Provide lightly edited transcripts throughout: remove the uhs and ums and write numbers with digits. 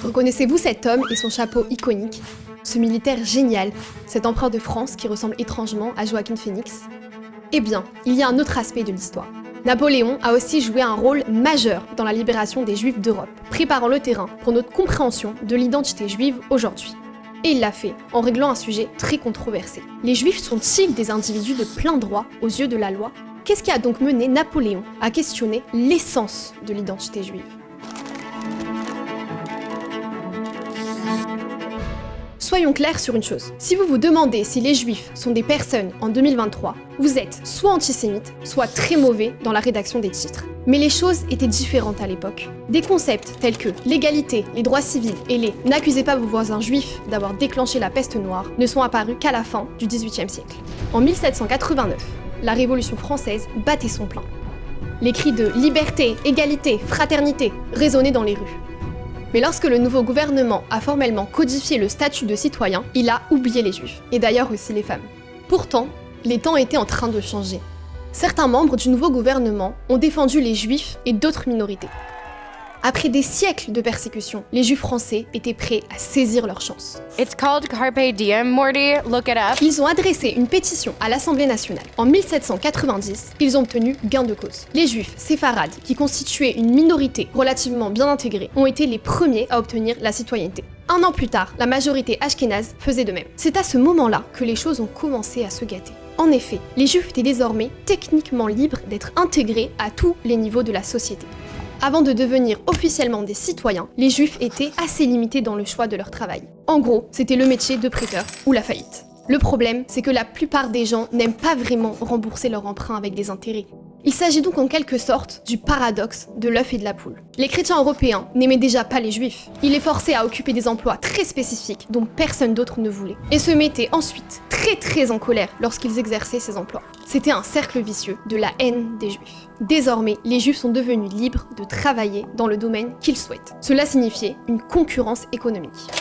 Reconnaissez-vous cet homme et son chapeau iconique? Ce militaire génial, cet empereur de France qui ressemble étrangement à Joaquin Phoenix? Eh bien, il y a un autre aspect de l'histoire. Napoléon a aussi joué un rôle majeur dans la libération des Juifs d'Europe, préparant le terrain pour notre compréhension de l'identité juive aujourd'hui. Et il l'a fait en réglant un sujet très controversé. Les Juifs sont-ils des individus de plein droit aux yeux de la loi? Qu'est-ce qui a donc mené Napoléon à questionner l'essence de l'identité juive? Soyons clairs sur une chose. Si vous vous demandez si les Juifs sont des personnes en 2023, vous êtes soit antisémite, soit très mauvais dans la rédaction des titres. Mais les choses étaient différentes à l'époque. Des concepts tels que l'égalité, les droits civils et les « n'accusez pas vos voisins juifs d'avoir déclenché la peste noire » ne sont apparus qu'à la fin du XVIIIe siècle. En 1789, la Révolution française battait son plein. Les cris de « liberté, égalité, fraternité » résonnaient dans les rues. Mais lorsque le nouveau gouvernement a formellement codifié le statut de citoyen, il a oublié les juifs, et d'ailleurs aussi les femmes. Pourtant, les temps étaient en train de changer. Certains membres du nouveau gouvernement ont défendu les juifs et d'autres minorités. Après des siècles de persécution, les juifs français étaient prêts à saisir leur chance. It's called Carpe Diem, Morty. Look it up. Ils ont adressé une pétition à l'Assemblée nationale. En 1790, ils ont obtenu gain de cause. Les juifs séfarades, qui constituaient une minorité relativement bien intégrée, ont été les premiers à obtenir la citoyenneté. Un an plus tard, la majorité ashkénaze faisait de même. C'est à ce moment-là que les choses ont commencé à se gâter. En effet, les juifs étaient désormais techniquement libres d'être intégrés à tous les niveaux de la société. Avant de devenir officiellement des citoyens, les juifs étaient assez limités dans le choix de leur travail. En gros, c'était le métier de prêteur ou la faillite. Le problème, c'est que la plupart des gens n'aiment pas vraiment rembourser leur emprunt avec des intérêts. Il s'agit donc en quelque sorte du paradoxe de l'œuf et de la poule. Les chrétiens européens n'aimaient déjà pas les juifs. Ils les forçaient à occuper des emplois très spécifiques dont personne d'autre ne voulait, et se mettaient ensuite très en colère lorsqu'ils exerçaient ces emplois. C'était un cercle vicieux de la haine des juifs. Désormais, les juifs sont devenus libres de travailler dans le domaine qu'ils souhaitent. Cela signifiait une concurrence économique.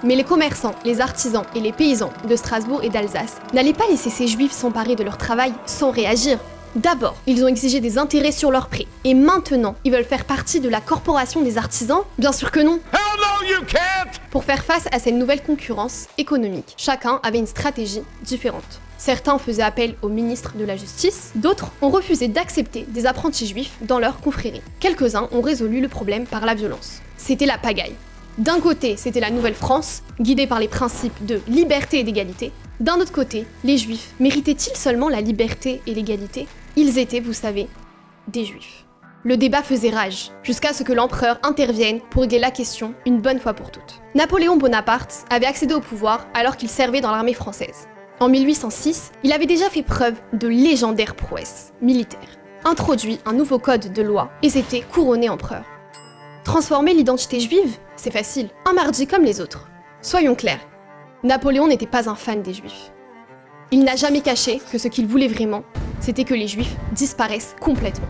Mais les commerçants, les artisans et les paysans de Strasbourg et d'Alsace n'allaient pas laisser ces juifs s'emparer de leur travail sans réagir. D'abord, ils ont exigé des intérêts sur leurs prêts. Et maintenant, ils veulent faire partie de la corporation des artisans? Bien sûr que non. Hell no, you can't! Pour faire face à cette nouvelle concurrence économique, chacun avait une stratégie différente. Certains faisaient appel au ministre de la Justice, d'autres ont refusé d'accepter des apprentis juifs dans leur confrérie. Quelques-uns ont résolu le problème par la violence. C'était la pagaille. D'un côté, c'était la Nouvelle-France, guidée par les principes de liberté et d'égalité. D'un autre côté, les Juifs méritaient-ils seulement la liberté et l'égalité? Ils étaient, vous savez, des Juifs. Le débat faisait rage, jusqu'à ce que l'empereur intervienne pour régler la question une bonne fois pour toutes. Napoléon Bonaparte avait accédé au pouvoir alors qu'il servait dans l'armée française. En 1806, il avait déjà fait preuve de légendaires prouesses militaires, introduit un nouveau code de loi et s'était couronné empereur. Transformer l'identité juive, c'est facile, un mardi comme les autres. Soyons clairs, Napoléon n'était pas un fan des Juifs. Il n'a jamais caché que ce qu'il voulait vraiment, c'était que les Juifs disparaissent complètement.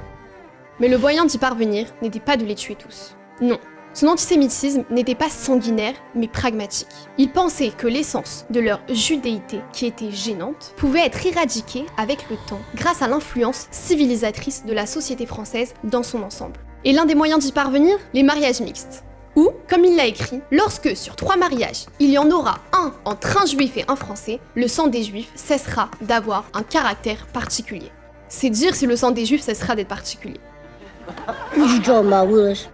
Mais le moyen d'y parvenir n'était pas de les tuer tous. Non, son antisémitisme n'était pas sanguinaire, mais pragmatique. Il pensait que l'essence de leur judéité, qui était gênante, pouvait être éradiquée avec le temps, grâce à l'influence civilisatrice de la société française dans son ensemble. Et l'un des moyens d'y parvenir, les mariages mixtes. Ou, comme il l'a écrit, lorsque sur 3 mariages, il y en aura un entre un juif et un français, le sang des juifs cessera d'avoir un caractère particulier. C'est dire si le sang des juifs cessera d'être particulier.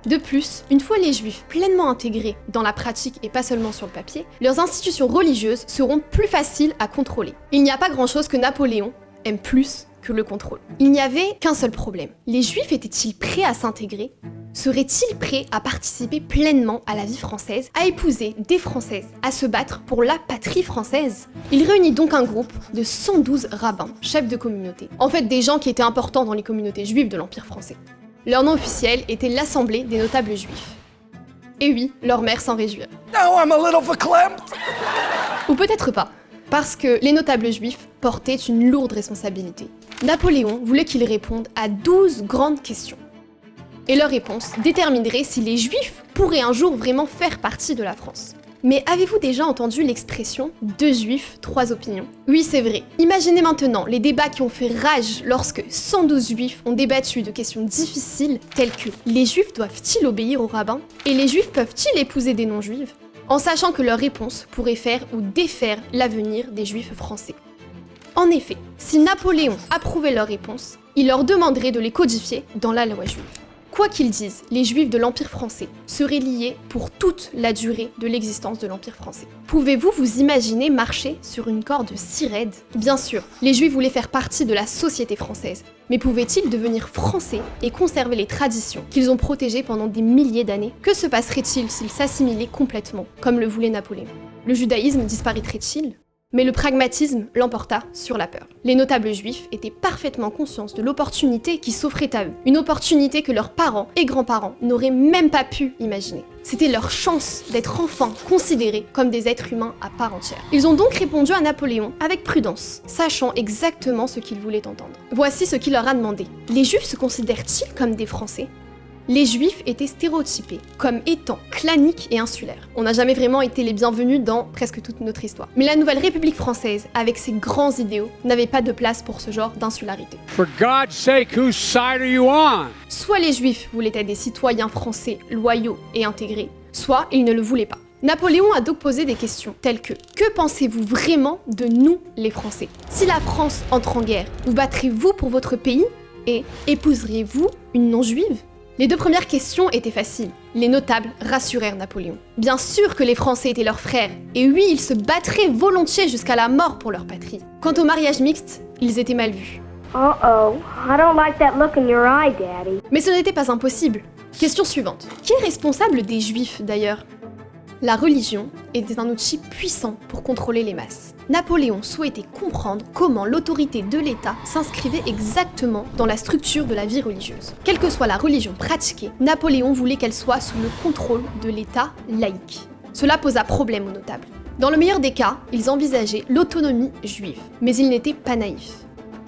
De plus, une fois les juifs pleinement intégrés dans la pratique et pas seulement sur le papier, leurs institutions religieuses seront plus faciles à contrôler. Il n'y a pas grand-chose que Napoléon aime plus que le contrôle. Il n'y avait qu'un seul problème. Les juifs étaient-ils prêts à s'intégrer? Seraient-ils prêts à participer pleinement à la vie française, à épouser des Françaises, à se battre pour la patrie française? Il réunit donc un groupe de 112 rabbins, chefs de communauté. En fait, des gens qui étaient importants dans les communautés juives de l'Empire français. Leur nom officiel était l'Assemblée des notables juifs. Et oui, leur mère s'en réjouit. Now I'm a little verklempt. Ou peut-être pas, parce que les notables juifs portaient une lourde responsabilité. Napoléon voulait qu'ils répondent à 12 grandes questions. Et leurs réponses détermineraient si les juifs pourraient un jour vraiment faire partie de la France. Mais avez-vous déjà entendu l'expression « deux juifs, trois opinions » ? Oui, c'est vrai. Imaginez maintenant les débats qui ont fait rage lorsque 112 juifs ont débattu de questions difficiles telles que « les juifs doivent-ils obéir aux rabbins ?» et « les juifs peuvent-ils épouser des non-juifs ?» en sachant que leur réponse pourrait faire ou défaire l'avenir des juifs français. En effet, si Napoléon approuvait leur réponse, il leur demanderait de les codifier dans la loi juive. Quoi qu'ils disent, les juifs de l'Empire français seraient liés pour toute la durée de l'existence de l'Empire français. Pouvez-vous vous imaginer marcher sur une corde si raide ? Bien sûr, les juifs voulaient faire partie de la société française, mais pouvaient-ils devenir français et conserver les traditions qu'ils ont protégées pendant des milliers d'années ? Que se passerait-il s'ils s'assimilaient complètement, comme le voulait Napoléon ? Le judaïsme disparaîtrait-il ? Mais le pragmatisme l'emporta sur la peur. Les notables juifs étaient parfaitement conscients de l'opportunité qui s'offrait à eux. Une opportunité que leurs parents et grands-parents n'auraient même pas pu imaginer. C'était leur chance d'être enfin considérés comme des êtres humains à part entière. Ils ont donc répondu à Napoléon avec prudence, sachant exactement ce qu'ils voulaient entendre. Voici ce qu'il leur a demandé. Les juifs se considèrent-ils comme des Français ? Les juifs étaient stéréotypés comme étant claniques et insulaires. On n'a jamais vraiment été les bienvenus dans presque toute notre histoire. Mais la nouvelle République française, avec ses grands idéaux, n'avait pas de place pour ce genre d'insularité. For God's sake, whose side are you on? Soit les juifs voulaient être des citoyens français loyaux et intégrés, soit ils ne le voulaient pas. Napoléon a donc posé des questions telles que « Que pensez-vous vraiment de nous, les Français ? Si la France entre en guerre, vous battrez-vous pour votre pays ? Et épouseriez-vous une non-juive ?» Les deux premières questions étaient faciles. Les notables rassurèrent Napoléon. Bien sûr que les Français étaient leurs frères, et oui, ils se battraient volontiers jusqu'à la mort pour leur patrie. Quant au mariage mixte, ils étaient mal vus. Uh-oh, I don't like that look in your eye, Daddy. Mais ce n'était pas impossible. Question suivante. Qui est responsable des Juifs, d'ailleurs ? La religion était un outil puissant pour contrôler les masses. Napoléon souhaitait comprendre comment l'autorité de l'État s'inscrivait exactement dans la structure de la vie religieuse. Quelle que soit la religion pratiquée, Napoléon voulait qu'elle soit sous le contrôle de l'État laïque. Cela posa problème aux notables. Dans le meilleur des cas, ils envisageaient l'autonomie juive, mais ils n'étaient pas naïfs.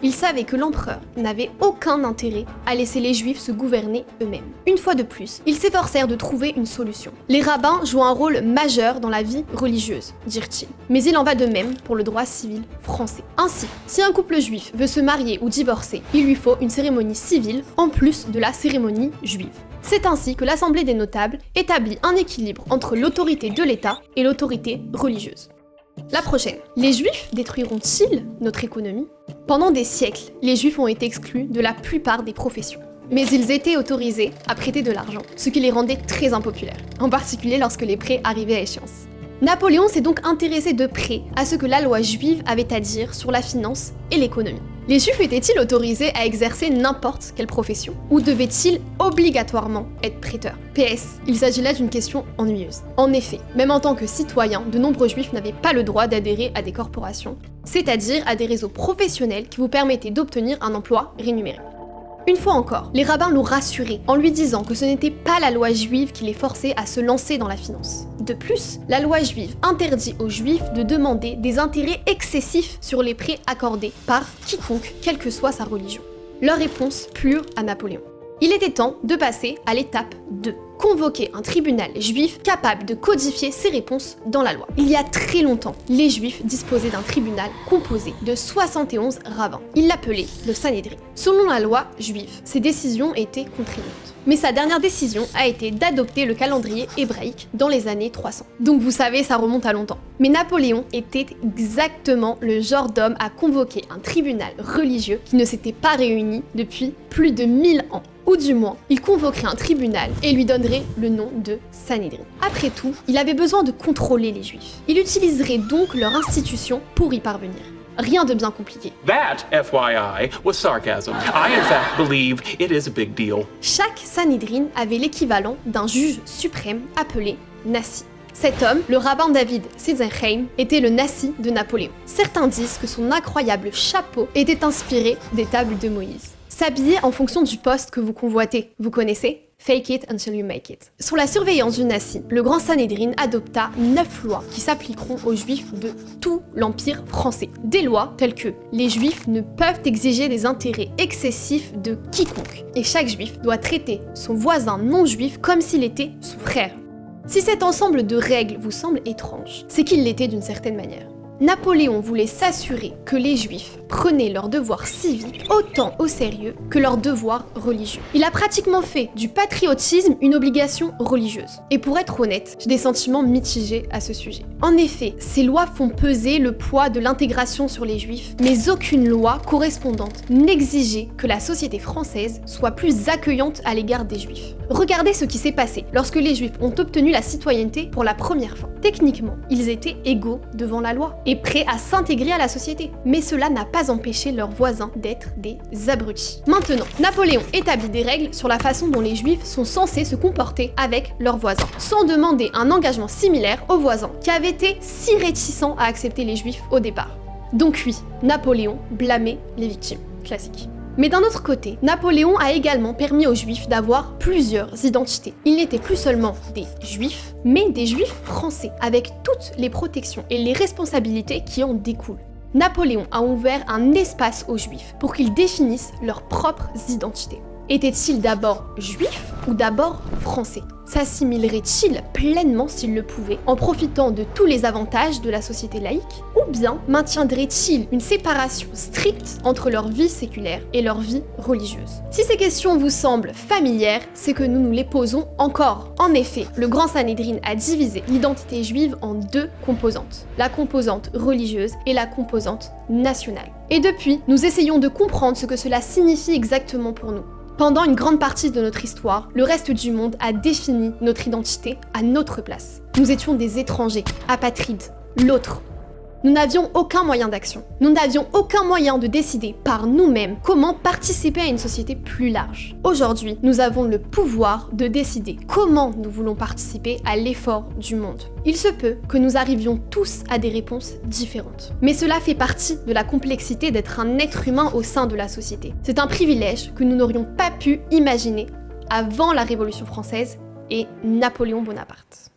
Ils savaient que l'empereur n'avait aucun intérêt à laisser les juifs se gouverner eux-mêmes. Une fois de plus, ils s'efforcèrent de trouver une solution. Les rabbins jouent un rôle majeur dans la vie religieuse, dirent-ils. Mais il en va de même pour le droit civil français. Ainsi, si un couple juif veut se marier ou divorcer, il lui faut une cérémonie civile en plus de la cérémonie juive. C'est ainsi que l'Assemblée des notables établit un équilibre entre l'autorité de l'État et l'autorité religieuse. La prochaine. Les Juifs détruiront-ils notre économie ? Pendant des siècles, les Juifs ont été exclus de la plupart des professions. Mais ils étaient autorisés à prêter de l'argent, ce qui les rendait très impopulaires, en particulier lorsque les prêts arrivaient à échéance. Napoléon s'est donc intéressé de près à ce que la loi juive avait à dire sur la finance et l'économie. Les Juifs étaient-ils autorisés à exercer n'importe quelle profession ? Ou devaient-ils obligatoirement être prêteurs ? PS, il s'agit là d'une question ennuyeuse. En effet, même en tant que citoyens, de nombreux Juifs n'avaient pas le droit d'adhérer à des corporations, c'est-à-dire à des réseaux professionnels qui vous permettaient d'obtenir un emploi rémunéré. Une fois encore, les rabbins l'ont rassuré en lui disant que ce n'était pas la loi juive qui les forçait à se lancer dans la finance. De plus, la loi juive interdit aux juifs de demander des intérêts excessifs sur les prêts accordés par quiconque, quelle que soit sa religion. Leur réponse plurent à Napoléon. Il était temps de passer à l'étape 2. Convoquer un tribunal juif capable de codifier ses réponses dans la loi. Il y a très longtemps, les juifs disposaient d'un tribunal composé de 71 rabbins. Ils l'appelaient le Sanhédrin. Selon la loi juive, ces décisions étaient contraignantes. Mais sa dernière décision a été d'adopter le calendrier hébraïque dans les années 300. Donc vous savez, ça remonte à longtemps. Mais Napoléon était exactement le genre d'homme à convoquer un tribunal religieux qui ne s'était pas réuni depuis plus de 1000 ans. Ou du moins, il convoquerait un tribunal et lui donnerait le nom de Sanhédrin. Après tout, il avait besoin de contrôler les juifs. Il utiliserait donc leur institution pour y parvenir. Rien de bien compliqué. That, FYI, was sarcasm. I, in fact, believe it is a big deal. Chaque Sanhédrin avait l'équivalent d'un juge suprême appelé Nassi. Cet homme, le rabbin David Seizenheim, était le Nassi de Napoléon. Certains disent que son incroyable chapeau était inspiré des tables de Moïse. S'habiller en fonction du poste que vous convoitez, vous connaissez ? Fake it until you make it. Sous la surveillance du Nassi, le grand Sanhédrin adopta 9 lois qui s'appliqueront aux juifs de tout l'Empire français. Des lois telles que les juifs ne peuvent exiger des intérêts excessifs de quiconque, et chaque juif doit traiter son voisin non juif comme s'il était son frère. Si cet ensemble de règles vous semble étrange, c'est qu'il l'était d'une certaine manière. Napoléon voulait s'assurer que les Juifs prenaient leurs devoirs civiques autant au sérieux que leurs devoirs religieux. Il a pratiquement fait du patriotisme une obligation religieuse. Et pour être honnête, j'ai des sentiments mitigés à ce sujet. En effet, ces lois font peser le poids de l'intégration sur les Juifs, mais aucune loi correspondante n'exigeait que la société française soit plus accueillante à l'égard des Juifs. Regardez ce qui s'est passé lorsque les Juifs ont obtenu la citoyenneté pour la première fois. Techniquement, ils étaient égaux devant la loi et prêts à s'intégrer à la société. Mais cela n'a pas empêché leurs voisins d'être des abrutis. Maintenant, Napoléon établit des règles sur la façon dont les Juifs sont censés se comporter avec leurs voisins, sans demander un engagement similaire aux voisins qui avaient été si réticents à accepter les Juifs au départ. Donc oui, Napoléon blâmait les victimes. Classique. Mais d'un autre côté, Napoléon a également permis aux Juifs d'avoir plusieurs identités. Ils n'étaient plus seulement des Juifs, mais des Juifs français, avec toutes les protections et les responsabilités qui en découlent. Napoléon a ouvert un espace aux Juifs pour qu'ils définissent leurs propres identités. Étaient-ils d'abord juifs ou d'abord français? S'assimileraient-ils pleinement s'ils le pouvaient, en profitant de tous les avantages de la société laïque? Ou bien maintiendraient-ils une séparation stricte entre leur vie séculaire et leur vie religieuse? Si ces questions vous semblent familières, c'est que nous nous les posons encore. En effet, le Grand Sanhédrin a divisé l'identité juive en deux composantes, la composante religieuse et la composante nationale. Et depuis, nous essayons de comprendre ce que cela signifie exactement pour nous. Pendant une grande partie de notre histoire, le reste du monde a défini notre identité à notre place. Nous étions des étrangers, apatrides, l'autre. Nous n'avions aucun moyen d'action. Nous n'avions aucun moyen de décider par nous-mêmes comment participer à une société plus large. Aujourd'hui, nous avons le pouvoir de décider comment nous voulons participer à l'effort du monde. Il se peut que nous arrivions tous à des réponses différentes. Mais cela fait partie de la complexité d'être un être humain au sein de la société. C'est un privilège que nous n'aurions pas pu imaginer avant la Révolution française et Napoléon Bonaparte.